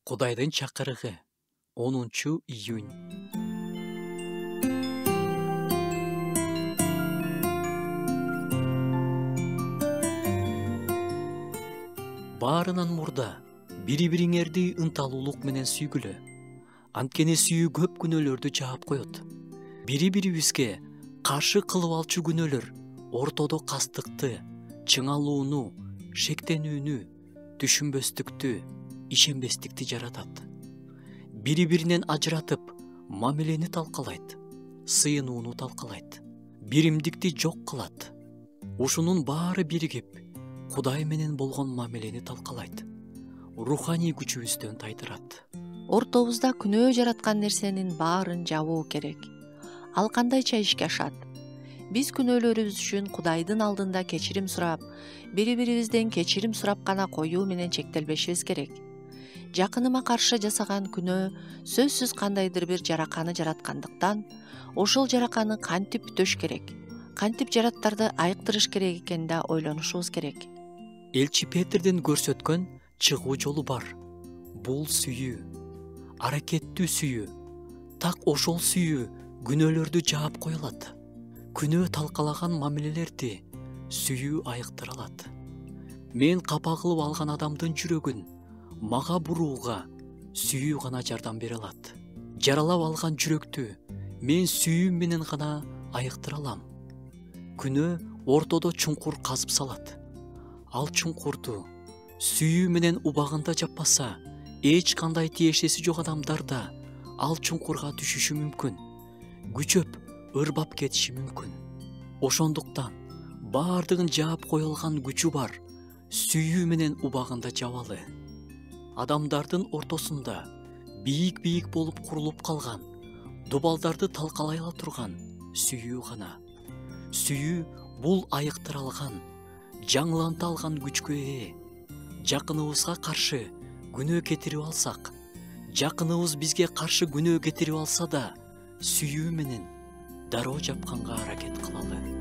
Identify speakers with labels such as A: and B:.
A: Кудайдын чакырыгы 10-июнь. Баарынан мурда бири-бириңерди ынталуулук менен сүйгүлө. Анткени сүйүү көп күнөөлөрдү жаап коет. Бири-бирибизге каршы кылып алчу күнөөлөр ортодо кастыкты, чыңалууну, шектенүүнү, түшүнбөстүктү, ишенбестикти жаратат. Бири-биринен ажыратып, мамилени талкалайт, сыйынууну талкалайт, биримдикти жок кылат. Ушунун баары биригип, Кудай менен болгон мамилени талкалайт, руханий күчүбүздөн тайдырат.
B: Ортобузда күнөө жараткан нерсенин баарын жабуу керек. Ал кандайча ишке ашат? Биз күнөөлөрүбүз үчүн Кудайдын алдында кечирим сурап, бири-бирибизден кечирим сурап гана коюу менен чектелбешибиз керек. Жакыныма каршы жасаган күнөө сөзсүз кандайдыр бир жараканы жараткандыктан, ошол жараканы кантип бүтөш керек, кантип жараттарды айыктырыш керек экенин да ойлонушубуз керек.
A: Элчи Петрдин көрсөткөн чыгуу жолу бар. Бул сүйүү, аракеттүү сүйүү, так ошол сүйүү күнөөлөрдү жаап кое алат. Күнөө талкалаган мамилелерди сүйүү айыктыра алат. Мен капа кылып алган адамдын жүрөгүн мага бурууга сүйүү гана жардам бере алат. Жаралап алган жүрөктү мен сүйүү менен гана айыктыра алам. Күнөө ортодо чуңкур казып салат. Ал чуңкурду сүйүү менен убагында жаппаса, эч кандай тиешеси жок адамдар да ал чуңкурга түшүшү мүмкүн. Күчөп, ырбап кетиши мүмкүн. Ошондуктан баардыгын жаап кое алган күчү бар сүйүү менен убагында жабалы. Адамдардын ортосунда бийик болуп курулуп калган, дубалдарды талкалай ала турган сүйүү гана. Сүйүү бул айыктыралган, жаңыланта алган күчкө ээ. Жакыныбызга каршы күнөө кетирип алсак, жакыныбыз бизге каршы күнөө кетирип алса да, сүйүү менен дароо жапканга аракет кылалы.